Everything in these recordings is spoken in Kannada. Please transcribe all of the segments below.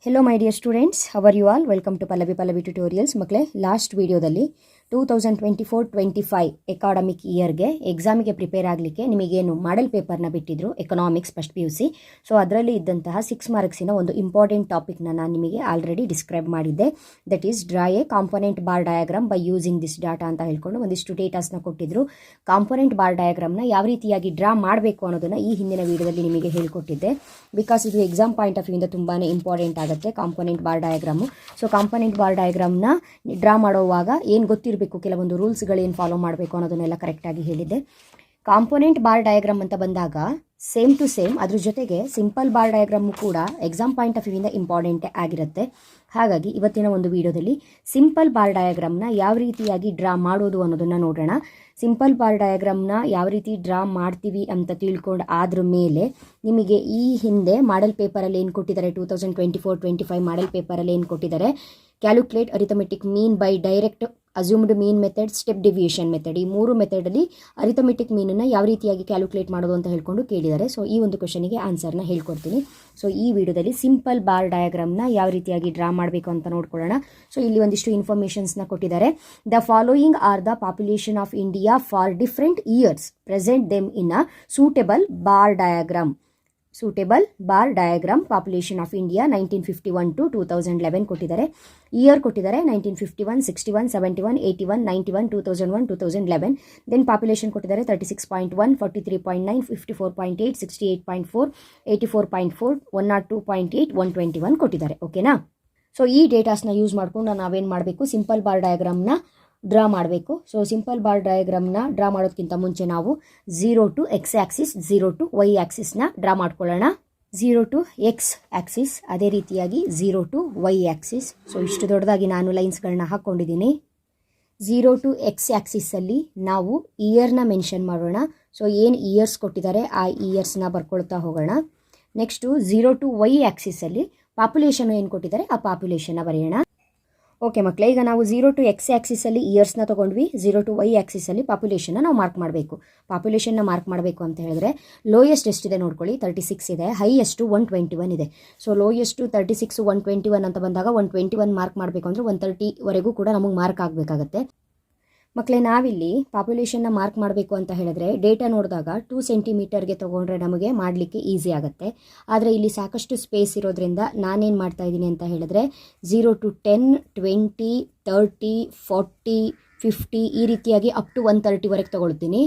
Hello my dear students, how are you all? Welcome to Pallavi Tutorials. ಮಕ್ಕಳೇ ಲಾಸ್ಟ್ ವಿಡಿಯೋದಲ್ಲಿ 2024-25 ಅಕಾಡೆಮಿಕ್ ಇಯರ್ಗೆ ಎಕ್ಸಾಮಿಗೆ ಪ್ರಿಪೇರ್ ಆಗಲಿಕ್ಕೆ ನಿಮಗೇನು ಮಾಡೆಲ್ ಪೇಪರ್ನ ಬಿಟ್ಟಿದ್ರು ಎಕನಾಮಿಕ್ಸ್ ಫಸ್ಟ್ PUC. ಸೊ ಅದರಲ್ಲಿ ಇದ್ದಂತಹ 6 ಮಾರ್ಕ್ಸಿನ ಒಂದು ಇಂಪಾರ್ಟೆಂಟ್ ಟಾಪಿಕ್ನ ನಾನು ನಿಮಗೆ ಆಲ್ರೆಡಿ ಡಿಸ್ಕ್ರೈಬ್ ಮಾಡಿದ್ದೆ. That is draw A component bar diagram by using this data ಅಂತ ಹೇಳ್ಕೊಂಡು ಒಂದಿಷ್ಟು ಡೇಟಾಸ್ನ ಕೊಟ್ಟಿದ್ರು. ಕಾಂಪೊನೆಂಟ್ ಬಾರ್ ಡಯಾಗ್ರಾಮ್ನ ಯಾವ ರೀತಿಯಾಗಿ ಡ್ರಾ ಮಾಡಬೇಕು ಅನ್ನೋದನ್ನು ಈ ಹಿಂದಿನ ವಿಡಿಯೋದಲ್ಲಿ ನಿಮಗೆ ಹೇಳಿಕೊಟ್ಟಿದ್ದೆ. ಬಿಕಾಸ್ ಇದು ಎಕ್ಸಾಮ್ ಪಾಯಿಂಟ್ ಆಫ್ ವ್ಯೂಯಿಂದ ತುಂಬಾ ಇಂಪಾರ್ಟೆಂಟ್ ಆಗುತ್ತೆ component bar diagram. So component bar ಡಯಾಗ್ರಾಮ್ನ ಡ್ರಾ ಮಾಡುವಾಗ ಏನು ಗೊತ್ತಿರಬೇಕು, ಕೆಲವೊಂದು ರೂಲ್ಸ್ಗಳೇನು ಫಾಲೋ ಮಾಡಬೇಕು ಅನ್ನೋದನ್ನೆಲ್ಲ ಕರೆಕ್ಟಾಗಿ ಹೇಳಿದ್ದೆ. ಕಾಂಪೊನೆಂಟ್ ಬಾರ್ ಡಯಾಗ್ರಾಮ್ ಅಂತ ಬಂದಾಗ ಸೇಮ್ ಟು ಸೇಮ್ ಅದ್ರ ಜೊತೆಗೆ ಸಿಂಪಲ್ ಬಾರ್ ಡಯಾಗ್ರಾಮು ಕೂಡ ಎಕ್ಸಾಮ್ ಪಾಯಿಂಟ್ ಆಫ್ ವ್ಯೂಯಿಂದ ಇಂಪಾರ್ಟೆಂಟ್ ಆಗಿರುತ್ತೆ. ಹಾಗಾಗಿ ಇವತ್ತಿನ ಒಂದು ವಿಡಿಯೋದಲ್ಲಿ ಸಿಂಪಲ್ ಬಾರ್ ಡಯಾಗ್ರಾಮ್ನ ಯಾವ ರೀತಿಯಾಗಿ ಡ್ರಾ ಮಾಡೋದು ಅನ್ನೋದನ್ನು ನೋಡೋಣ. ಸಿಂಪಲ್ ಬಾರ್ ಡಯಾಗ್ರಾಮ್ನ ಯಾವ ರೀತಿ ಡ್ರಾ ಮಾಡ್ತೀವಿ ಅಂತ ತಿಳ್ಕೊಂಡು ಆದ್ರ ಮೇಲೆ ನಿಮಗೆ ಈ ಹಿಂದೆ ಮಾಡೆಲ್ ಪೇಪರಲ್ಲಿ ಏನು ಕೊಟ್ಟಿದ್ದಾರೆ, 2024-25 ಮಾಡೆಲ್ ಪೇಪರಲ್ಲಿ ಏನು ಕೊಟ್ಟಿದ್ದಾರೆ, calculate arithmetic mean by direct assumed mean method, step deviation method, ಈ 3 ಮೆಥಡಲ್ಲಿ ಅರಿಥಮೆಟಿಕ್ ಮೀನನ್ನು ಯಾವ ರೀತಿಯಾಗಿ ಕ್ಯಾಲ್ಕುಲೇಟ್ ಮಾಡೋದು ಅಂತ ಹೇಳ್ಕೊಂಡು ಕೇಳಿದ್ದಾರೆ. ಸೊ ಈ ಒಂದು ಕ್ವೆಶನಿಗೆ ಆನ್ಸರ್ನ ಹೇಳ್ಕೊಡ್ತೀನಿ. ಸೊ ಈ ವಿಡಿಯೋದಲ್ಲಿ ಸಿಂಪಲ್ ಬಾರ್ ಡಯಾಗ್ರಾಮ್ನ ಯಾವ ರೀತಿಯಾಗಿ ಡ್ರಾ ಮಾಡಬೇಕು ಅಂತ ನೋಡ್ಕೊಳ್ಳೋಣ. ಸೊ ಇಲ್ಲಿ ಒಂದಿಷ್ಟು ಇನ್ಫಾರ್ಮೇಷನ್ಸ್ನ ಕೊಟ್ಟಿದ್ದಾರೆ. The following are the population of India for different years, present them in a suitable bar diagram. Suitable bar diagram population of India 1951 to 2011 ಕೊಟ್ಟಿದ್ದಾರೆ. ಇಯರ್ ಕೊಟ್ಟಿದ್ದಾರೆ 1951, 61, 71, 81, 91, 2001, 2011. ದೆನ್ ಪಾಪ್ಯುಲೇಷನ್ ಕೊಟ್ಟಿದ್ದಾರೆ 36.1, 43.9, 54.8, 68.4, 84.4, 102.8, 121 ಕೊಟ್ಟಿದ್ದಾರೆ. ಓಕೆನಾ? ಸೊ ಈ ಡೇಟಾಸ್ನ ಯೂಸ್ ಮಾಡಿಕೊಂಡು ನಾವೇನು ಮಾಡಬೇಕು, ಸಿಂಪಲ್ ಬಾರ್ ಡಯಾಗ್ರಾಮ್ನ ಡ್ರಾ ಮಾಡಬೇಕು. ಸೊ ಸಿಂಪಲ್ ಬಾರ್ ಡಯಾಗ್ರಾಮ್ನ ಡ್ರಾ ಮಾಡೋದಕ್ಕಿಂತ ಮುಂಚೆ ನಾವು 0 to x axis, 0 to y ಆಕ್ಸಿಸ್ನ ಡ್ರಾ ಮಾಡ್ಕೊಳ್ಳೋಣ. 0 to x ಆಕ್ಸಿಸ್, ಅದೇ ರೀತಿಯಾಗಿ 0 to y ಆಕ್ಸಿಸ್. ಸೊ ಇಷ್ಟು ದೊಡ್ಡದಾಗಿ ನಾನು ಲೈನ್ಸ್ಗಳನ್ನ ಹಾಕ್ಕೊಂಡಿದ್ದೀನಿ. 0 to x ಆಕ್ಸಿಸಲ್ಲಿ ನಾವು ಇಯರ್ನ ಮೆನ್ಷನ್ ಮಾಡೋಣ. ಸೊ ಏನು ಇಯರ್ಸ್ ಕೊಟ್ಟಿದ್ದಾರೆ ಆ ಇಯರ್ಸ್ನ ಬರ್ಕೊಳ್ತಾ ಹೋಗೋಣ. ನೆಕ್ಸ್ಟು 0 to y ಆಕ್ಸಿಸಲ್ಲಿ ಪಾಪ್ಯುಲೇಷನ್ ಏನು ಕೊಟ್ಟಿದ್ದಾರೆ ಆ ಪಾಪ್ಯುಲೇಷನ್ನ ಬರೆಯೋಣ. ಓಕೆ ಮಕ್ಕಳೇ, ಈಗ ನಾವು 0 to x ಆಕ್ಸಿಸಲ್ಲಿ ಇಯರ್ಸ್ನ ತೊಗೊಂಡ್ವಿ, 0 to y ಆಕ್ಸಿಸಲ್ಲಿ ಪಾಪ್ಯುಲೇಷನ್ನ ನಾವು ಮಾರ್ಕ್ ಮಾಡಬೇಕು. ಪಾಪ್ಯುಲೇಷನ್ನ ಮಾರ್ಕ್ ಮಾಡಬೇಕು ಅಂತ ಹೇಳಿದ್ರೆ ಲೋಯೆಸ್ಟ್ ಎಷ್ಟಿದೆ ನೋಡ್ಕೊಳ್ಳಿ, 36 ಇದೆ. ಹೈಯೆಸ್ಟು 121 ಇದೆ. ಸೊ ಲೋಯೆಸ್ಟು 36, 121 ಅಂತ ಬಂದಾಗ 121 ಮಾರ್ಕ್ ಮಾಡಬೇಕು ಅಂದರೆ 130ವರೆಗೂ ಕೂಡ ನಮಗೆ ಮಾರ್ಕ್ ಆಗಬೇಕಾಗತ್ತೆ. ಮಕ್ಕಳೇ, ನಾವಿಲ್ಲಿ ಪಾಪ್ಯುಲೇಷನ್ನ ಮಾರ್ಕ್ ಮಾಡಬೇಕು ಅಂತ ಹೇಳಿದ್ರೆ ಡೇಟಾ ನೋಡಿದಾಗ 2 ಸೆಂಟಿಮೀಟರ್ಗೆ ತೊಗೊಂಡ್ರೆ ನಮಗೆ ಮಾಡಲಿಕ್ಕೆ ಈಸಿ ಆಗುತ್ತೆ. ಆದರೆ ಇಲ್ಲಿ ಸಾಕಷ್ಟು ಸ್ಪೇಸ್ ಇರೋದ್ರಿಂದ ನಾನೇನು ಮಾಡ್ತಾ ಇದ್ದೀನಿ ಅಂತ ಹೇಳಿದ್ರೆ 0 to 10, 20, 30, 40, 50 ಈ ರೀತಿಯಾಗಿ ಅಪ್ ಟು 130ವರೆಗೆ ತೊಗೊಳ್ತೀನಿ.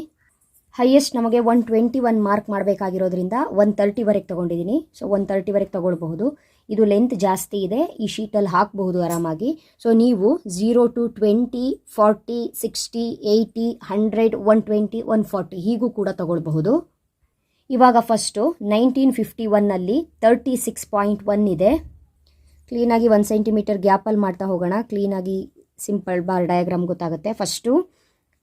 ಹೈಯೆಸ್ಟ್ ನಮಗೆ 121 ಮಾರ್ಕ್ ಮಾಡಬೇಕಾಗಿರೋದ್ರಿಂದ 130ವರೆಗೆ ತೊಗೊಂಡಿದ್ದೀನಿ. ಸೊ 130ವರೆಗೆ ತೊಗೊಳ್ಬಹುದು. ಇದು ಲೆಂತ್ ಜಾಸ್ತಿ ಇದೆ, ಈ ಶೀಟಲ್ಲಿ ಹಾಕಬಹುದು ಆರಾಮಾಗಿ. ಸೊ ನೀವು 0 to 20, 40, 60, 80, 100, 120, 140 ಹೀಗೂ ಕೂಡ ತೊಗೊಳ್ಬಹುದು. ಇವಾಗ ಫಸ್ಟು 1951ನಲ್ಲಿ 36.1 ಇದೆ. ಕ್ಲೀನಾಗಿ 1 ಸೆಂಟಿಮೀಟರ್ ಗ್ಯಾಪಲ್ಲಿ ಮಾಡ್ತಾ ಹೋಗೋಣ. ಕ್ಲೀನಾಗಿ ಸಿಂಪಲ್ ಬಾರ್ ಡಯಾಗ್ರಾಮ್ ಗೊತ್ತಾಗುತ್ತೆ. ಫಸ್ಟು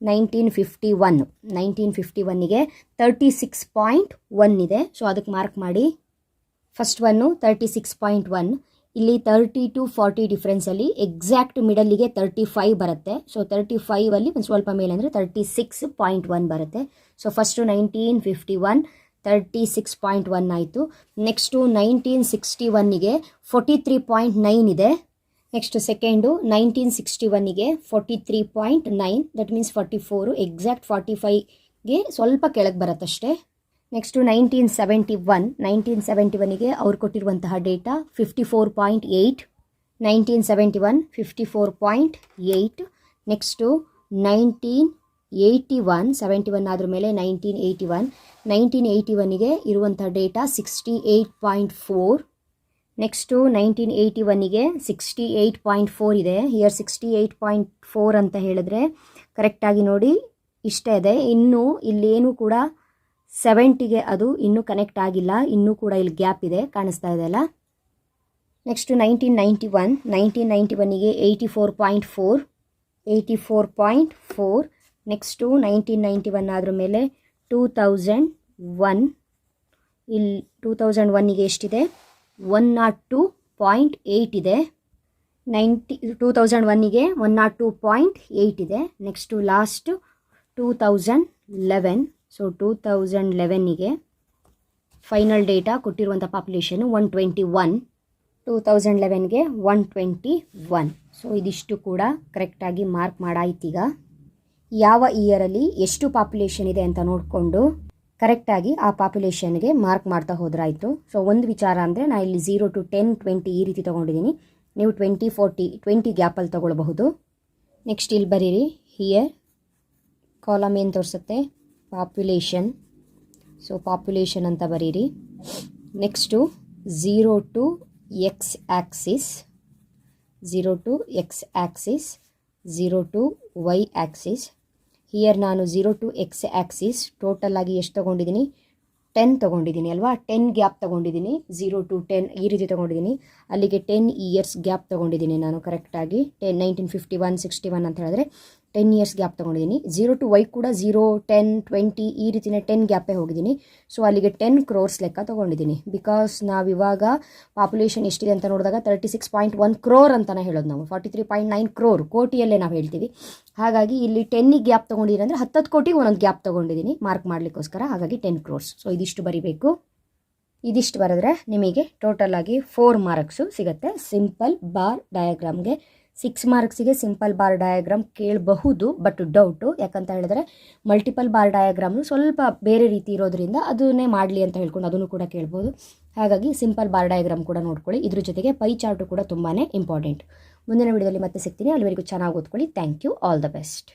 1951ಗೆ 36.1 ಇದೆ. ಸೊ ಅದಕ್ಕೆ ಮಾರ್ಕ್ ಮಾಡಿ. First one 36.1. ಇಲ್ಲಿ 30 to 40 ಡಿಫ್ರೆನ್ಸಲ್ಲಿ ಎಕ್ಸಾಕ್ಟ್ ಮಿಡಲ್ಲಿಗೆ 35 ಬರುತ್ತೆ. ಸೊ 35ಅಲ್ಲಿ ಒಂದು ಸ್ವಲ್ಪ ಮೇಲೆ ಅಂದರೆ 36.1 ಬರುತ್ತೆ. ಸೊ ಫಸ್ಟು 1951 36.1 ಆಯಿತು. ನೆಕ್ಸ್ಟು 1961ಗೆ 43.9 ಇದೆ. ನೆಕ್ಸ್ಟ್ ಸೆಕೆಂಡು 1961ಗೆ 43.9, ದಟ್ ಮೀನ್ಸ್ 44, ಎಕ್ಸಾಕ್ಟ್ 45ಗೆ ಸ್ವಲ್ಪ ಕೆಳಗೆ ಬರುತ್ತಷ್ಟೇ. ನೆಕ್ಸ್ಟು 1971ಗೆ ಅವ್ರು ಕೊಟ್ಟಿರುವಂತಹ ಡೇಟಾ 54.8, 1971 54.8. ನೆಕ್ಸ್ಟು 1981, 71 ಆದ್ರ ಮೇಲೆ 1981ಗೆ ಇರುವಂಥ ಡೇಟಾ 68.4. ನೆಕ್ಸ್ಟು 1981ಗೆ 68.4 ಇದೆ. ಹಿಯರ್ 68.4 ಅಂತ ಹೇಳಿದ್ರೆ ಕರೆಕ್ಟಾಗಿ ನೋಡಿ ಇಷ್ಟೇ ಇದೆ. ಇನ್ನೂ ಇಲ್ಲೇನು ಕೂಡ 70ಗೆ ಅದು ಇನ್ನೂ ಕನೆಕ್ಟ್ ಆಗಿಲ್ಲ, ಇನ್ನೂ ಕೂಡ ಇಲ್ಲಿ ಗ್ಯಾಪ್ ಇದೆ, ಕಾಣಿಸ್ತಾ ಇದೆ ಅಲ್ಲ. ನೆಕ್ಸ್ಟು 1991ಗೆ 84.4. ನೆಕ್ಸ್ಟು 1991 ಆದ್ರ ಮೇಲೆ 2001, ಇಲ್ಲಿ 2001ಗೆ ಎಷ್ಟಿದೆ, 102.8 ಇದೆ. 2001ಗೆ 102.8 ಇದೆ. Next last 2011. ಸೊ 2011ಗೆ ಫೈನಲ್ ಡೇಟಾ ಕೊಟ್ಟಿರುವಂಥ ಪಾಪ್ಯುಲೇಷನು 121. 2011ಗೆ 121. ಸೊ ಇದಿಷ್ಟು ಕೂಡ ಕರೆಕ್ಟಾಗಿ ಮಾರ್ಕ್ ಮಾಡಾಯ್ತೀಗ. ಯಾವ ಇಯರಲ್ಲಿ ಎಷ್ಟು ಪಾಪ್ಯುಲೇಷನ್ ಇದೆ ಅಂತ ನೋಡಿಕೊಂಡು ಕರೆಕ್ಟಾಗಿ ಆ ಪಾಪ್ಯುಲೇಷನ್ಗೆ ಮಾರ್ಕ್ ಮಾಡ್ತಾ ಹೋದ್ರಾಯಿತು. ಸೊ ಒಂದು ವಿಚಾರ ಅಂದರೆ ನಾನು ಇಲ್ಲಿ 0 to 10, 20 ಈ ರೀತಿ ತೊಗೊಂಡಿದ್ದೀನಿ. ನೀವು 20, 40, 20 ಗ್ಯಾಪಲ್ಲಿ ತೊಗೊಳ್ಬಹುದು. ನೆಕ್ಸ್ಟ್ ಇಲ್ಲಿ ಬರೀರಿ, ಹಿಯರ್ ಕಾಲಮ್ ಏನು ತೋರಿಸುತ್ತೆ, ಪಾಪ್ಯುಲೇಷನ್. ಸೊ ಪಾಪ್ಯುಲೇಷನ್ ಅಂತ ಬರೀರಿ. Next 0 to x axis, 0 to x axis, 0 to y Axis. Here ನಾನು 0 to x ಆಕ್ಸಿಸ್ ಟೋಟಲ್ ಆಗಿ ಎಷ್ಟು ತೊಗೊಂಡಿದ್ದೀನಿ, 10 ತೊಗೊಂಡಿದ್ದೀನಿ ಅಲ್ವಾ. 10 ಗ್ಯಾಪ್ ತೊಗೊಂಡಿದ್ದೀನಿ, 0 to 10 ಈ ರೀತಿ ತೊಗೊಂಡಿದ್ದೀನಿ. ಅಲ್ಲಿಗೆ 10 ಇಯರ್ಸ್ ಗ್ಯಾಪ್ ತೊಗೊಂಡಿದ್ದೀನಿ ನಾನು ಕರೆಕ್ಟಾಗಿ. 1951, 61 ಅಂತ ಹೇಳಿದ್ರೆ 10 ಇಯರ್ಸ್ ಗ್ಯಾಪ್ ತೊಗೊಂಡಿದ್ದೀನಿ. 0 to y ಕೂಡ 0, 10, 20 ಈ ರೀತಿಯೇ 10 ಗ್ಯಾಪೇ ಹೋಗಿದ್ದೀನಿ. ಸೊ ಅಲ್ಲಿಗೆ 10 crores ಲೆಕ್ಕ ತೊಗೊಂಡಿದ್ದೀನಿ. ಬಿಕಾಸ್ ನಾವಿವಾಗ ಪಾಪ್ಯುಲೇಷನ್ ಎಷ್ಟಿದೆ ಅಂತ ನೋಡಿದಾಗ 36.1 crore ಅಂತಲೇ ಹೇಳೋದು ನಾವು. 43.9 crore ಕೋಟಿಯಲ್ಲೇ ನಾವು ಹೇಳ್ತೀವಿ. ಹಾಗಾಗಿ ಇಲ್ಲಿ 10 ಗ್ಯಾಪ್ ತೊಗೊಂಡಿದ್ದೀನಿ ಅಂದರೆ 10 ಕೋಟಿಗೆ ಒಂದೊಂದು ಗ್ಯಾಪ್ ತೊಗೊಂಡಿದ್ದೀನಿ ಮಾರ್ಕ್ ಮಾಡಲಿಕ್ಕೋಸ್ಕರ. ಹಾಗಾಗಿ 10 crores. ಸೊ ಇದಿಷ್ಟು ಬರಿಬೇಕು. ಇದಿಷ್ಟು ಬರೆದ್ರೆ ನಿಮಗೆ ಟೋಟಲ್ ಆಗಿ 4 ಮಾರ್ಕ್ಸು ಸಿಗುತ್ತೆ. ಸಿಂಪಲ್ ಬಾರ್ ಡಯಾಗ್ರಾಮ್ಗೆ 6 ಮಾರ್ಕ್ಸಿಗೆ ಸಿಂಪಲ್ ಬಾರ್ ಡಯಾಗ್ರಾಮ್ ಕೇಳಬಹುದು, ಬಟ್ ಡೌಟು. ಯಾಕಂತ ಹೇಳಿದ್ರೆ ಮಲ್ಟಿಪಲ್ ಬಾರ್ ಡಯಾಗ್ರಾಮು ಸ್ವಲ್ಪ ಬೇರೆ ರೀತಿ ಇರೋದ್ರಿಂದ ಅದನ್ನೇ ಮಾಡಲಿ ಅಂತ ಹೇಳ್ಕೊಂಡು ಅದನ್ನು ಕೂಡ ಕೇಳ್ಬೋದು. ಹಾಗಾಗಿ ಸಿಂಪಲ್ ಬಾರ್ ಡಯಾಗ್ರಾಮ್ ಕೂಡ ನೋಡ್ಕೊಳ್ಳಿ. ಇದ್ರ ಜೊತೆಗೆ ಪೈ ಚಾರ್ಟು ಕೂಡ ತುಂಬಾ ಇಂಪಾರ್ಟೆಂಟ್. ಮುಂದಿನ ವಿಡಿಯೋದಲ್ಲಿ ಮತ್ತೆ ಸಿಗ್ತೀನಿ. ಅಲ್ಲಿವರೆಗೂ ಚೆನ್ನಾಗಿ ಓದ್ಕೊಳ್ಳಿ. Thank you. All the best.